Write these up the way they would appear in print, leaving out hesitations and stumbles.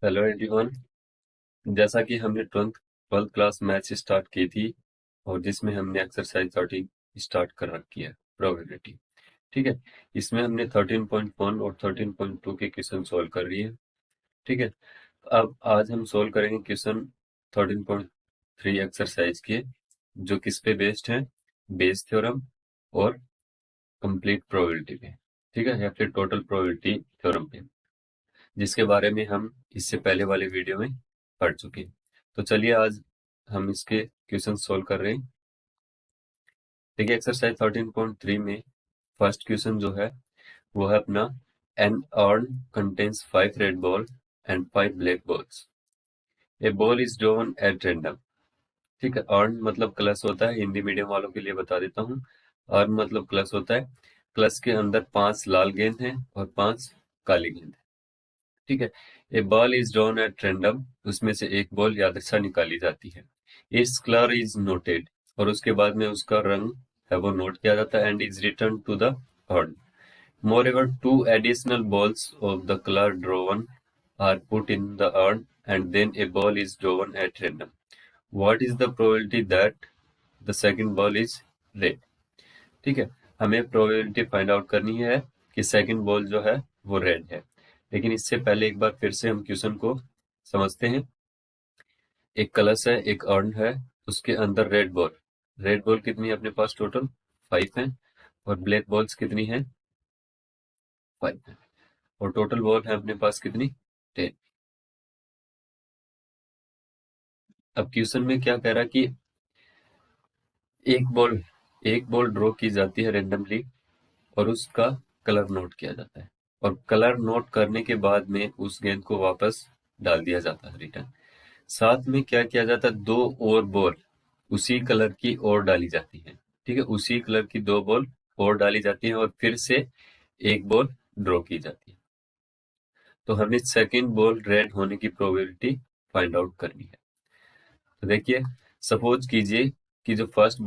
Hello everyone. जैसा कि हमने ट्वेल्थ क्लास मैथ्स स्टार्ट की थी और जिसमें हमने एक्सरसाइज 13 स्टार्ट कर रखी है, प्रोबेबिलिटी। ठीक है। इसमें हमने 13.1 और 13.2 के क्वेश्चन सॉल्व कर रही है। ठीक है। अब आज हम सॉल्व करेंगे क्वेश्चन 13.3 एक्सरसाइज के, जो किस पे बेस्ड है, बेस थ्योरम और कंप्लीट प्रोबेबिलिटी पे। ठीक है, या फिर टोटल प्रोबेबिलिटी थ्योरम पे, जिसके बारे में हम इससे पहले वाले वीडियो में पढ़ चुके हैं। तो चलिए आज हम इसके क्वेश्चन सोल्व कर रहे हैं। देखिए, एक्सरसाइज 13.3 में फर्स्ट क्वेश्चन जो है वो है अपना, an urn contains 5 red ball and 5 black balls. A ball is drawn at random. ठीक है, अर्न मतलब क्लच होता है, हिंदी मीडियम वालों के लिए बता देता हूँ। अर्न मतलब क्लच होता है। क्लच के अंदर 5 लाल गेंद हैं और 5 काली गेंद है। ठीक है। A ball is drawn at random, उसमें से एक बॉल यादृच्छा निकाली जाती है। इट्स कलर इज नोटेड, और उसके बाद में उसका रंग है वो नोट किया जाता है। And is return to the urn. Moreover, 2 additional balls of the color drawn are put in the urn and then a ball is drawn at random. What is the probability that the second ball is red? ठीक है, हमें probability find out करनी है कि second ball जो है वो red है। लेकिन इससे पहले एक बार फिर से हम क्वेश्चन को समझते हैं। एक कलश है, एक अर्न है, उसके अंदर रेड बॉल कितनी है अपने पास? टोटल 5 है। और ब्लैक बॉल्स कितनी है? 5 है। और टोटल बॉल है अपने पास कितनी? 10। अब क्वेश्चन में क्या कह रहा है कि एक बॉल एक बॉल ड्रॉ की जाती है रेंडमली और उसका कलर नोट किया जाता है, और कलर नोट करने के बाद में उस गेंद को वापस डाल दिया जाता है, रिटर्न। साथ में क्या किया जाता है, 2 और बॉल उसी कलर की और डाली जाती है। ठीक है, उसी कलर की 2 बॉल और डाली जाती है और फिर से एक बॉल ड्रॉ की जाती है। तो हमें सेकंड बॉल रेड होने की प्रोबेबिलिटी फाइंड आउट करनी है। तो देखिए, सपोज कीजिए कि जो फर्स्ट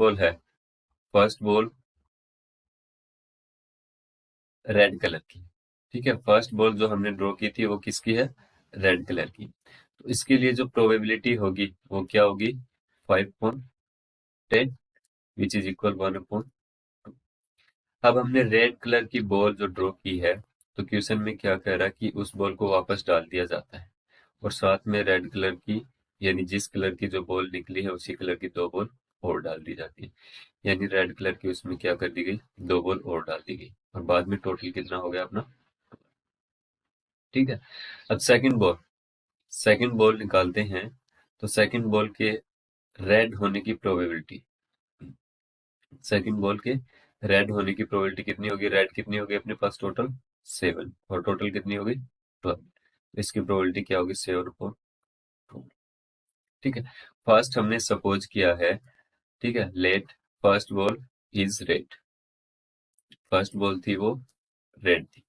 बॉल रेड कलर की। ठीक है, फर्स्ट बॉल जो हमने ड्रॉ की थी वो किसकी है? रेड कलर की। तो इसके लिए जो प्रोबेबिलिटी होगी वो क्या होगी? 5/10, विच इज इक्वल 1/2। अब हमने रेड कलर की बॉल जो ड्रॉ की है, तो क्वेश्चन में क्या कह रहा है कि उस बॉल को वापस डाल दिया जाता है, और साथ में रेड कलर की, यानी जिस कलर की जो बॉल निकली है उसी कलर की 2 बॉल और डाल दी जाती है। यानी रेड कलर की उसमें क्या कर दी गई? 2 बॉल और डाल दी गई, और बाद में टोटल कितना हो गया अपना? ठीक है। अब सेकंड बॉल निकालते हैं। तो सेकंड बॉल के रेड होने की प्रोबेबिलिटी सेकंड बॉल के रेड होने की प्रोबेबिलिटी कितनी होगी? रेड कितनी होगी अपने पास? टोटल 7, और टोटल कितनी होगी? 12। इसकी प्रोबेबिलिटी क्या होगी? 7/2। ठीक है। फर्स्ट हमने सपोज किया है, ठीक है, let first ball is red. First ball थी वो रेड थी।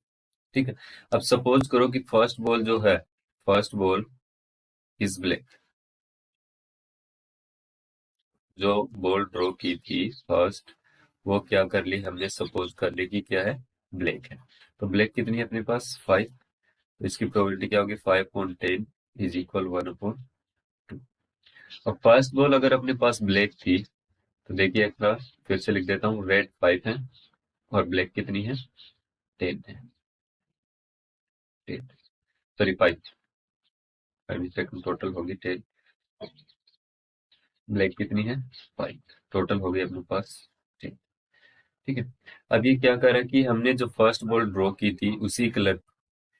ठीक है। अब सपोज करो कि फर्स्ट बॉल इज ब्लैक। जो बॉल ड्रॉ की थी फर्स्ट, वो क्या कर ली हमने? सपोज कर ली कि क्या है? ब्लैक है। तो ब्लैक कितनी है अपने पास? 5। तो इसकी प्रोबेबिलिटी क्या होगी? 5/10 इज इक्वल 1/2। और फर्स्ट बॉल अगर अपने पास ब्लैक थी, तो देखिए एक बार फिर से लिख देता हूँ, रेड 5 है और ब्लैक कितनी है? 10 है। 10, सॉरी 5, 5 सेकंड, टोटल होगी 10। ब्लैक कितनी है? 5। टोटल हो गई अपने पास 10। ठीक है। अब ये क्या कर रहा है कि हमने जो फर्स्ट बॉल ड्रॉ की थी उसी कलर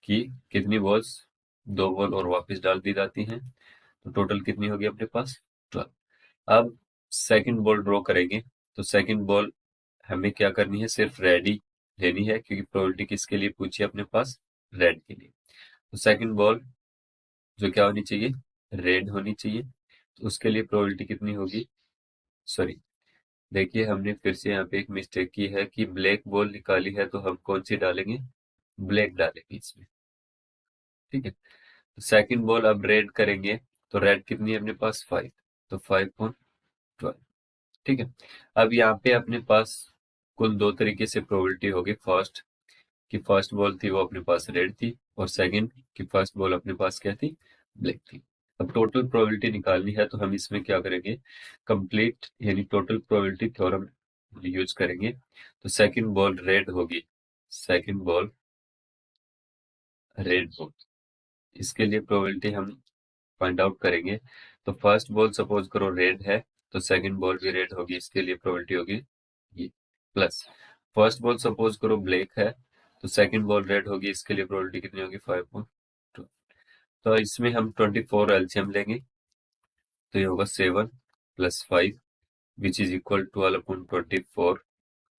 की कितनी बॉल्स? 2 बॉल और वापस डाल दी जाती हैं। तो टोटल कितनी होगी अपने पास? 12। अब सेकंड बॉल ड्रॉ करेंगे। तो सेकंड बॉल हमें क्या करनी है? सिर्फ रेड ही लेनी है, क्योंकि प्रोबेबिलिटी किसके लिए पूछी है अपने पास? रेड के लिए। तो सेकंड बॉल जो क्या होनी चाहिए? रेड होनी चाहिए। तो उसके लिए प्रोबेबिलिटी कितनी होगी? सॉरी, देखिए हमने फिर से यहाँ पे एक मिस्टेक की है कि ब्लैक बॉल निकाली है, तो हम कौन सी डालेंगे? ब्लैक डालेंगे इसमें। ठीक है। तो सेकंड बॉल अब रेड करेंगे। तो रेड कितनी है अपने पास? 5। तो 5/12। ठीक है। अब यहाँ पे अपने पास कुल 2 तरीके से प्रोबेबिलिटी होगी। फर्स्ट की फर्स्ट बॉल थी वो अपने पास रेड थी, और सेकंड की फर्स्ट बॉल अपने पास क्या थी? ब्लैक थी। अब टोटल प्रोबेबिलिटी निकालनी है तो हम इसमें क्या करेंगे, कंप्लीट यानी टोटल प्रोबेबिलिटी थ्योरम यूज करेंगे। तो सेकंड बॉल रेड होगी, सेकंड बॉल रेड होगी, इसके लिए प्रोबेबिलिटी हम फाइंड आउट करेंगे। तो फर्स्ट बॉल सपोज करो रेड है, तो सेकंड बॉल भी रेड होगी, इसके लिए प्रोबेबिलिटी होगी ये, प्लस फर्स्ट बॉल सपोज करो ब्लैक है, तो सेकंड बॉल रेड होगी, इसके लिए प्रोबेबिलिटी कितनी होगी 5.2। तो इसमें हम 24 एलसीएम लेंगे, तो ये होगा 7 + 5 विच इज इक्वल 12/24,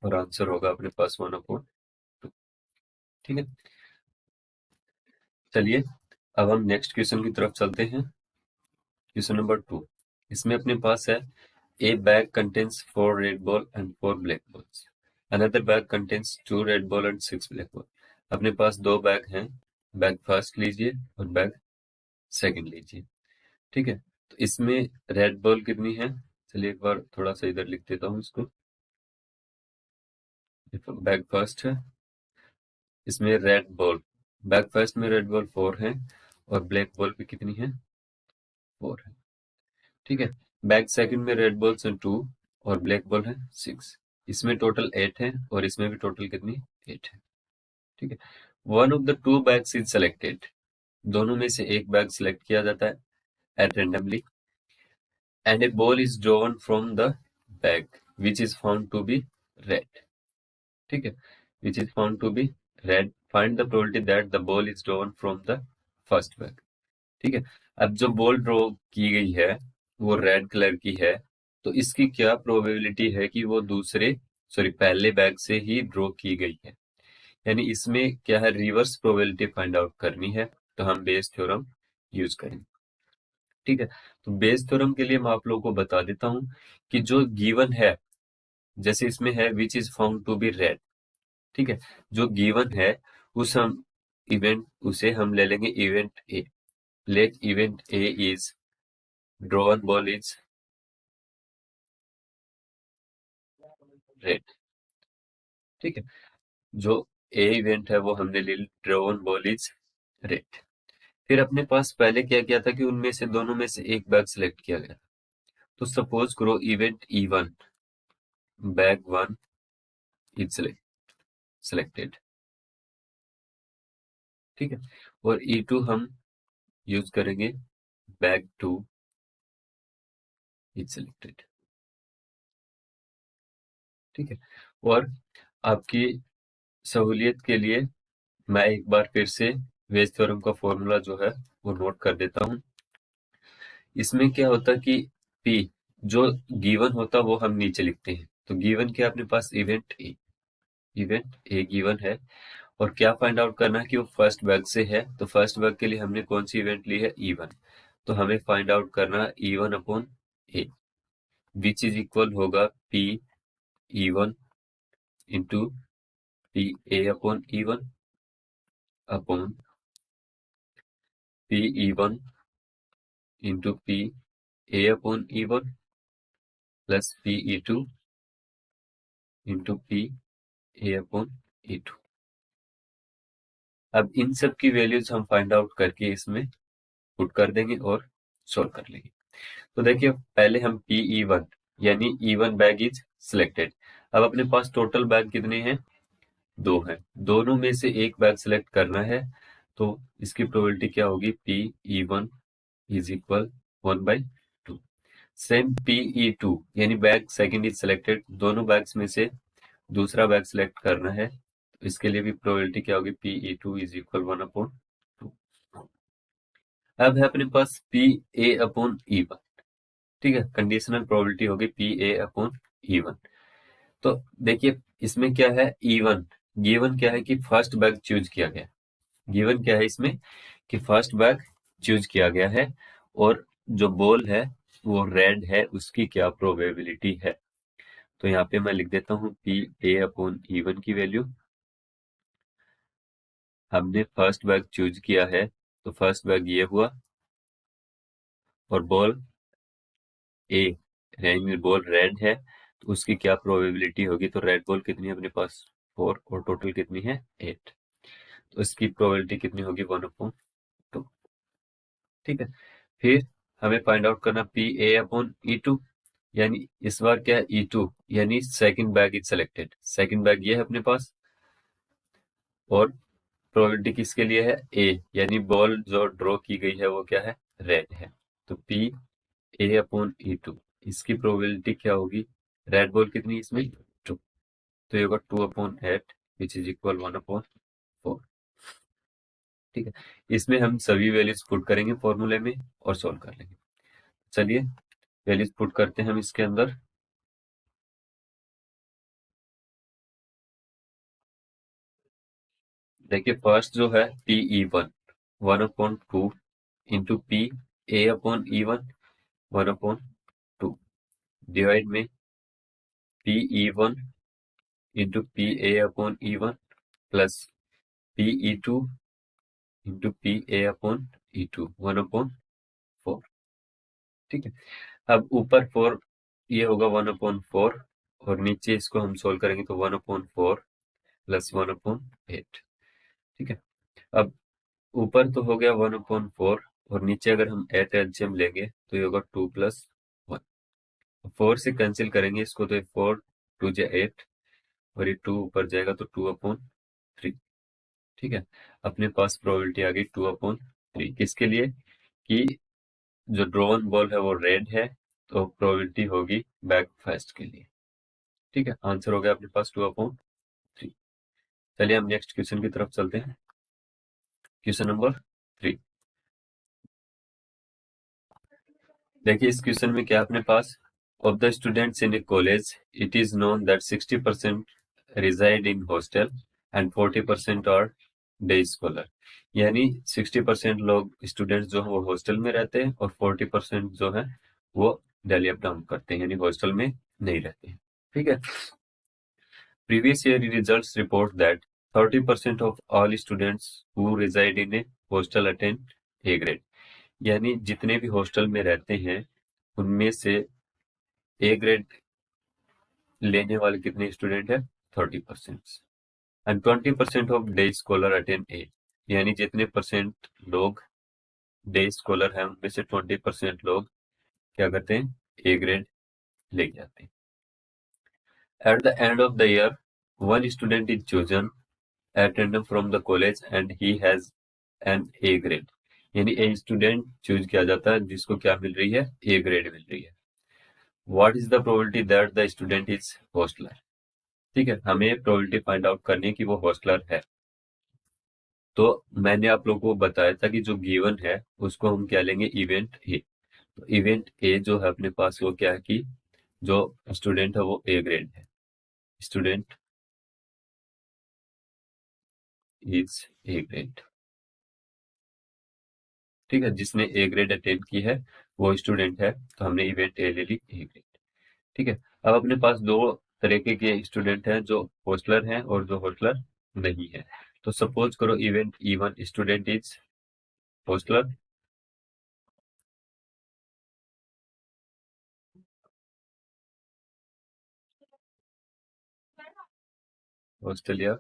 और आंसर होगा अपने पास 1/2। ठीक है, चलिए अब हम नेक्स्ट क्वेश्चन की तरफ चलते हैं। क्वेश्चन नंबर 2, इसमें अपने पास है ए bag contains 4 red ball and 4 black balls, another bag contains 2 red ball and 6 black ball. अपने पास दो बैग हैं, बैग फर्स्ट लीजिए और बैग सेकंड लीजिए। ठीक है, तो इसमें रेड बॉल कितनी है, चलिए एक बार थोड़ा सा इधर लिख देता हूँ इसको। बैग फर्स्ट है, इसमें रेड बॉल, बैग फर्स्ट में रेड बॉल 4 है और ब्लैक बॉल भी कितनी है 4 है। ठीक है, बैग सेकंड में रेड बॉल्स हैं 2 और ब्लैक बॉल है 6, इसमें टोटल 8 है और इसमें भी टोटल कितनी 8 है। ठीक है, one of the two bags is selected, दोनों में से एक बैग सिलेक्ट किया जाता है at randomly, and a ball is drawn from the bag which is found to be red. ठीक है, which is found to be red, find the probability that the ball is drawn from the first bag. ठीक है, अब जो ball draw की गई है वो रेड कलर की है, तो इसकी क्या प्रोबेबिलिटी है कि वो दूसरे सॉरी पहले बैग से ही ड्रॉ की गई है, यानी इसमें क्या है रिवर्स प्रोबेबिलिटी फाइंड आउट करनी है, तो हम बेस थ्योरम यूज करेंगे। ठीक है, तो बेस थ्योरम के लिए मैं आप लोगों को बता देता हूं कि जो गिवन है, जैसे इसमें है which is found to be red. ठीक है, जो गिवन है उस हम इवेंट उसे हम ले लेंगे event A, let event A is drawn ball is red. ठीक है, जो ए इवेंट है वो हमने ले ली ड्रॉन बॉल इज रेड। फिर अपने पास पहले क्या किया था कि उनमें से दोनों में से एक बैग सिलेक्ट किया गया, तो सपोज करो event E1 bag 1 is selected. ठीक है, और E2 हम यूज करेंगे बैग 2 इज सिलेक्टेड। ठीक है, और आपकी सहूलियत के लिए मैं एक बार फिर से वेज थ्योरम का फॉर्मूला जो है वो नोट कर देता हूं। इसमें क्या होता कि P जो गिवन होता वो हम नीचे लिखते हैं, तो गिवन क्या अपने पास event A, event A given है, और क्या फाइंड आउट करना है कि वो फर्स्ट बैग से है, तो फर्स्ट बैग के लिए हमने कौन सी इवेंट ली है E1, तो हमें फाइंड आउट करना है E1/A विच इज इक्वल होगा P E1 into PA/E1 upon PE1 into PA/E1 plus PE2 into PA/E2। अब इन सब की वैल्यूज हम फाइंड आउट करके इसमें पुट कर देंगे और सॉल्व कर लेंगे। तो देखिए पहले हम PE1 यानी E1 बैग इज सिलेक्टेड, अब अपने पास टोटल बैग कितने हैं, दो हैं, दोनों में से एक बैग सिलेक्ट करना है, तो इसकी प्रोबेबिलिटी क्या होगी PE1 is equal 1/2। Same PE2 यानी बैग सेकंड इज सिलेक्टेड, दोनों बैग्स में से दूसरा बैग सिलेक्ट करना है, तो इसके लिए भी प्रोबेबिलिटी क्या होगी PE2 इज इक्वल 1/2। अब है अपने पास PA/E1। ठीक है, कंडीशनल प्रोबेबिलिटी होगी PA/E1। तो देखिए इसमें क्या है E1 गिवन क्या है कि फर्स्ट बैग चूज किया गया, गिवन क्या है इसमें कि फर्स्ट बैग चूज किया गया है, और जो बॉल है वो रेड है, उसकी क्या प्रोबेबिलिटी है, तो यहाँ पे मैं लिख देता हूँ PA/E1 की वैल्यू। हमने फर्स्ट बैग चूज किया है, तो फर्स्ट बैग ये हुआ, और बॉल ए यानी बॉल रेड है, तो उसकी क्या प्रोबेबिलिटी होगी, तो रेड बॉल कितनी है अपने पास 4 और टोटल कितनी है 8, तो इसकी प्रोबेबिलिटी कितनी होगी 1/2। ठीक है। फिर हमें फाइंड आउट करना P A upon E two, यानी इस बार क्या है ई टू, यानी second bag is selected, second bag ये है अपने पास, और प्रोबेबिलिटी किसके लिए है ए, यानी बॉल जो ड्रॉ की गई है वो क्या है रेड है, तो P A upon E two, इसकी प्रोबेबिलिटी क्या होगी, रेड बॉल कितनी इसमें टू, तो ये होगा 2/8 विच इज इक्वल 1/4। ठीक है, इसमें हम सभी वैल्यूज पुट करेंगे फॉर्मूले में और सॉल्व कर लेंगे। चलिए वैल्यूज पुट करते हैं हम इसके अंदर। देखिए फर्स्ट जो है P E one 1/2 into P A upon E one 1/2 divide में P E one into P A upon E one plus P E two into P A upon E two 1/4। ठीक है, अब ऊपर 4 ये होगा 1/4 और नीचे इसको हम सोल्व करेंगे तो 1/4 प्लस 1/8। ठीक है, अब ऊपर तो हो गया 1/4 और नीचे अगर हम 8 एलसीएम लेंगे तो ये होगा 2 + 1, 4 से कैंसिल करेंगे इसको तो 4 2 जा 8 और ये 2 ऊपर जाएगा तो 2/3। ठीक है, अपने पास प्रोबेबिलिटी आ गई 2/3, किसके लिए कि जो ड्रॉन बॉल है वो रेड है, तो प्रोबेबिलिटी होगी बैक फर्स्ट के लिए। ठीक है, आंसर हो गया अपने पास 2/3। चलिए हम नेक्स्ट क्वेश्चन की तरफ चलते हैं। Question number 3। देखिए इस क्वेश्चन में क्या है अपने पास, of the students in a college it is known that 60% reside in hostel and 40% are day scholar, यानी 60% लोग स्टूडेंट्स जो है वो हॉस्टल में रहते हैं और 40% जो है वो डेली अप डाउन करते हैं, यानी हॉस्टल में नहीं रहते हैं। ठीक है, previous year results report that 30% of all students who reside in a hostel attend A grade, यानी जितने भी हॉस्टल में रहते हैं उनमें से ए ग्रेड लेने वाले कितने स्टूडेंट है 30%, and 20% of day scholar attend a, यानी जितने परसेंट लोग डे स्कॉलर हैं उनमें से 20% लोग क्या करते हैं ए ग्रेड लेके आते हैं। At the end of the year one student is chosen at random from the college and he has an A grade, यानी ए स्टूडेंट चूज किया जाता है जिसको क्या मिल रही है ए ग्रेड मिल रही है। What is the probability that the student is hosteller, ठीक है, हमें प्रोबेबिलिटी फाइंड आउट करनी है कि वो हॉस्टलर है। तो मैंने आप लोगों को बताया था कि जो गिवन है उसको हम क्या लेंगे इवेंट ए, तो इवेंट ए जो है अपने पास वो क्या है कि जो स्टूडेंट है वो ए ग्रेड है, स्टूडेंट इज ए ग्रेड। ठीक है, जिसने ए ग्रेड अटेंड की है वो स्टूडेंट है, तो हमने इवेंट ए ले ली ए ग्रेड। ठीक है, अब अपने पास दो तरीके के स्टूडेंट हैं, जो हॉस्टलर हैं और जो हॉस्टलर नहीं है। तो सपोज करो event E one student is hosteller, hosteller.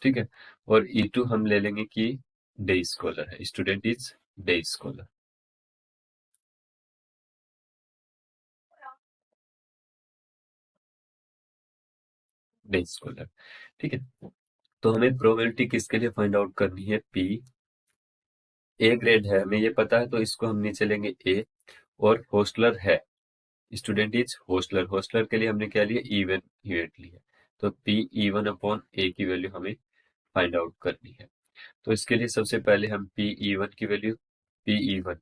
ठीक है, और ई टू हम ले लेंगे कि डे स्कॉलर है, student is day scholar, day scholar. ठीक है, तो हमें प्रोबेबिलिटी किसके लिए फाइंड आउट करनी है पी, ए ग्रेड है हमें ये पता है तो इसको हम नीचे लेंगे ए, और हॉस्टलर है, स्टूडेंट इज हॉस्टलर, हॉस्टलर के लिए हमने क्या लिया इवन इवेंट लिया, तो पी इवन अपॉन ए की वैल्यू हमें फाइंड आउट करनी है। तो इसके लिए सबसे पहले हम पी इवन की वैल्यू, पी इवन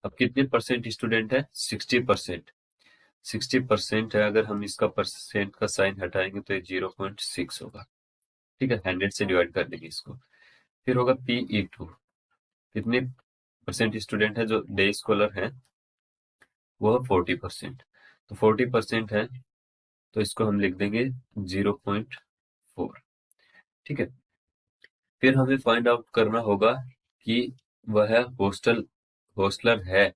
अब कितने परसेंट स्टूडेंट है 60%, 60% है, अगर हम इसका परसेंट का साइन हटाएंगे तो ये 0.6 होगा। ठीक है, 100 से डिवाइड कर देंगे इसको, फिर होगा पी ई टू, कितने परसेंट स्टूडेंट है जो डे स्कॉलर है वो 40%, तो 40% है तो इसको हम लिख देंगे 0.4। ठीक है, फिर हमें फाइंड आउट करना होगा कि वह हॉस्टलर है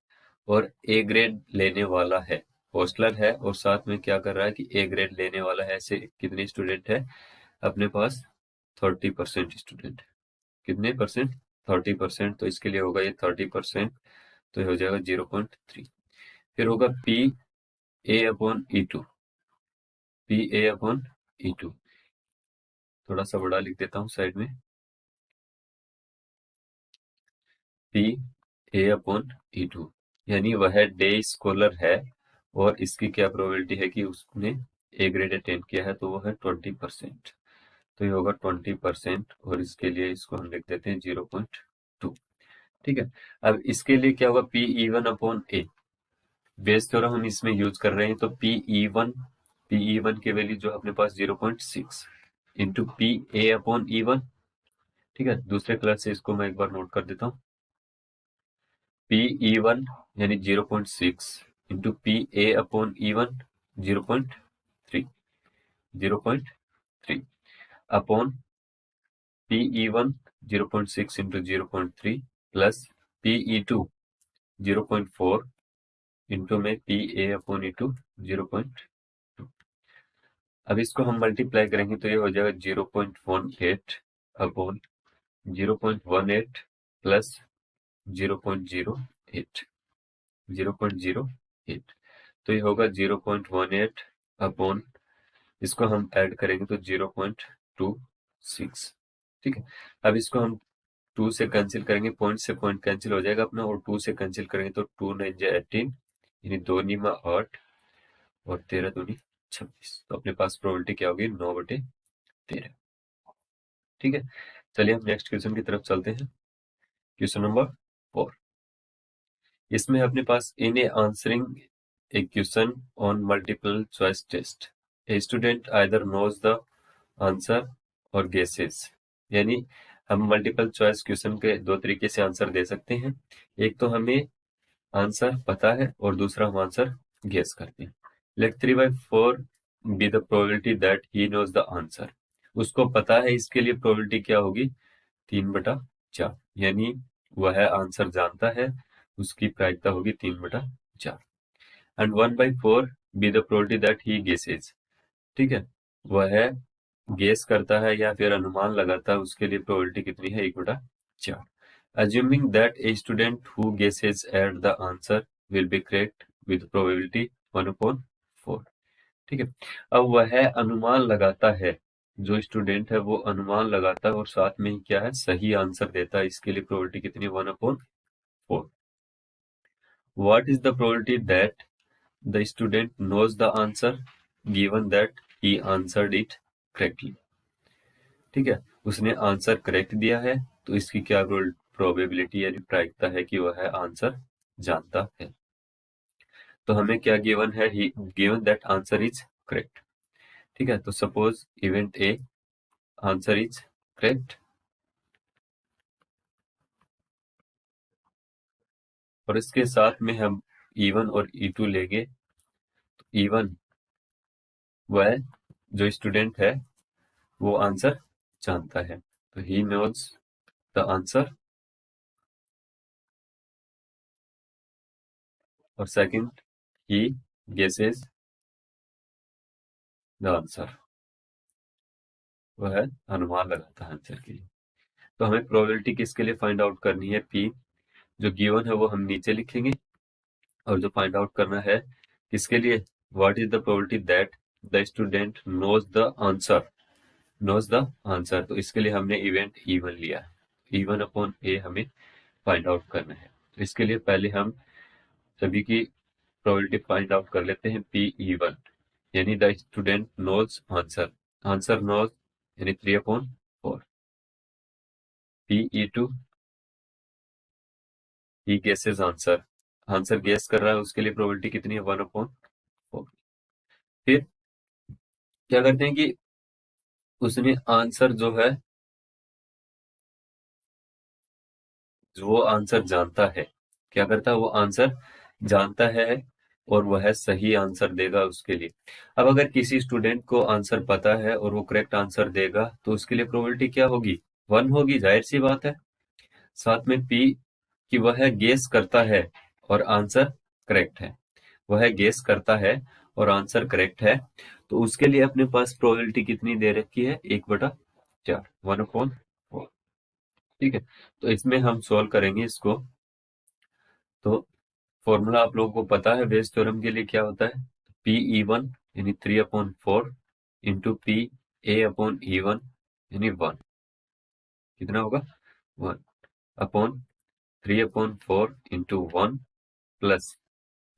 और ए ग्रेड लेने वाला है, हॉस्टलर है और साथ में क्या कर रहा है कि ए ग्रेड लेने वाला है, ऐसे कितने स्टूडेंट है अपने पास 30% स्टूडेंट, कितने परसेंट 30%, तो इसके लिए होगा ये 30% तो ये हो जाएगा 0.3। फिर होगा P A upon E two, P A upon E two, थोड़ा सा बड़ा लिख देता हूँ साइड में, P A upon E two, यानी वह डे स्कॉलर है और इसकी क्या प्रोबेबिलिटी है कि उसने ए ग्रेड अटेंड किया है, तो वो है 20%। तो ये होगा 20%, और इसके लिए इसको हम लिख देते हैं 0.2। ठीक है, अब इसके लिए क्या होगा, पी ई वन अपॉन ए, बेस थ्योरम हम इसमें यूज कर रहे हैं, तो पी ई वन की वैल्यू जो अपने पास 0.6 into P A upon E one. ठीक है, दूसरे कलर से इसको मैं एक बार नोट कर देता हूँ, पी ई वन यानी 0.6 into P A upon E one 0.3, 0.3 upon P E one 0.6 into 0.3 plus P E two 0.4 into में P A upon E two 0.2। अब इसको हम मल्टीप्लाई करेंगे तो ये हो जाएगा 0.18 अपॉन 0.18 प्लस 0.08, 0.08, तो ये होगा 0.18 अपॉन, इसको हम ऐड करेंगे तो 0.26। ठीक है, अब इसको हम 2 से कैंसिल करेंगे, पॉइंट से पॉइंट कैंसिल हो जाएगा अपना, और 2 से कैंसिल करेंगे तो 2 9 जा 18, यानी 2 नीमा 8 और 13 दूनी 26। तो अपने पास प्रोबेबिलिटी क्या होगी, 9/13। ठीक है, चलिए हम नेक्स्ट क्वेश्चन की तरफ चलते हैं। क्वेश्चन नंबर 4, इसमें अपने पास in a answering a question on multiple choice test a student either knows the answer और गेसेस, यानी हम मल्टीपल चॉइस क्वेश्चन के दो तरीके से आंसर दे सकते हैं, एक तो हमें आंसर पता है और दूसरा हम आंसर गेस करते हैं। Let 3/4 be the probability that he knows the answer, उसको पता है, इसके लिए प्रोबेबिलिटी क्या होगी, 3/4, यानी वह आंसर जानता है, उसकी प्रायिकता होगी 3/4। And 1/4 be the probability that he guesses, ठीक है, वह गेस करता है या फिर अनुमान लगाता है, उसके लिए प्रोबेबिलिटी कितनी है, 1/4। Assuming that a student who guesses at the answer will be correct with probability 1/4। ठीक है, अब वह अनुमान लगाता है, जो स्टूडेंट है वो अनुमान लगाता है और साथ में ही क्या है, सही आंसर देता है, इसके लिए प्रोबेबिलिटी कितनी, 1/4। What is the probability that the student knows the answer given that he answered it correctly? ठीक है, उसने आंसर करेक्ट दिया है, तो इसकी क्या प्रोबेबिलिटी यानी प्रायिकता है कि वह आंसर जानता है। तो हमें क्या गिवन है, ही given that answer is correct. ठीक है, तो suppose event A answer is correct, और इसके साथ में हम E1 और E2 लेंगे। तो E1 वह जो स्टूडेंट है वो आंसर जानता है, तो ही नोज द आंसर, और second he guesses the answer, वह अनुमान लगाता है आंसर के लिए। तो हमें प्रोबेबिलिटी किसके लिए फाइंड आउट करनी है, पी, जो गिवन है वो हम नीचे लिखेंगे, और जो फाइंड आउट करना है किसके लिए, what is the probability that the student knows the answer, knows the answer, तो इसके लिए हमने इवेंट E1 लिया है, E1 अपॉन ए हमें फाइंड आउट करना है। तो इसके लिए पहले हम सभी की प्रोबेबिलिटी फाइंड आउट कर लेते हैं, P E1 यानी the student knows answer, answer knows यानी 3/4, P E2 he guesses answer, answer guess कर रहा है, उसके लिए प्रोबेबिलिटी कितनी है, 1/4। फिर क्या करते हैं कि उसने आंसर जो है, जो वो आंसर जानता है, क्या करता है, वो आंसर जानता है और वह सही आंसर देगा उसके लिए। अब अगर किसी स्टूडेंट को आंसर पता है और वो करेक्ट आंसर देगा, तो उसके लिए प्रोबेबिलिटी क्या होगी, 1 होगी, जाहिर सी बात है। साथ में पी कि वह गेस करता है और आंसर करेक्ट है, वह गेस करता है और आंसर करेक्ट है, तो उसके लिए अपने पास प्रोबेबिलिटी कितनी दे रखी है, 1/4, 1/4। ठीक है, तो इसमें हम सॉल्व करेंगे इसको, तो फॉर्मूला आप लोगों को पता है वेज थ्योरम के लिए क्या होता है, P(E1) यानी 3/4 इंटू PA/E1 यानी 1, कितना होगा 1 upon 3/4 into 1 plus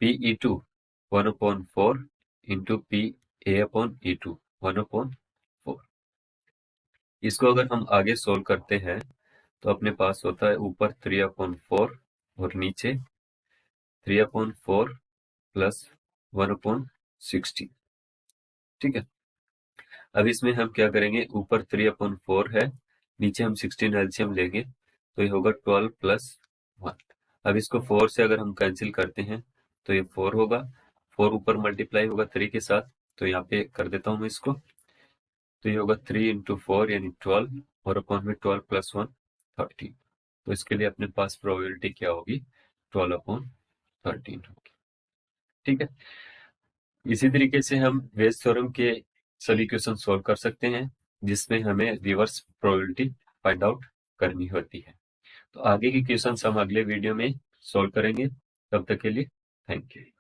PE2 1/4 into PA/E2 1/4। इसको अगर हम आगे सोल्व करते हैं तो अपने पास होता है ऊपर 3/4 और नीचे 3/4 प्लस 1/16। ठीक है, अब इसमें हम क्या करेंगे, ऊपर 3/4 है, नीचे हम 16 एलसीएम लेंगे तो ये होगा 12 प्लस 1। अब इसको 4 से अगर हम कैंसिल करते हैं तो ये 4 होगा, 4 ऊपर मल्टीप्लाई होगा 3 के साथ, तो यहाँ पे कर देता हूँ मैं इसको, तो ये होगा 3 इंटू 4 यानी 12 और अपॉन में 12 प्लस 1 13। तो इसके लिए अपने पास प्रोबेबिलिटी क्या होगी, 12/13 होगी। ठीक है, इसी तरीके से हम वेज थ्योरम के सभी क्वेश्चन सॉल्व कर सकते हैं जिसमें हमें रिवर्स प्रोबेबिलिटी फाइंड आउट करनी होती है। तो आगे की क्वेश्चन हम अगले वीडियो में सॉल्व करेंगे, तब तक के लिए थैंक यू।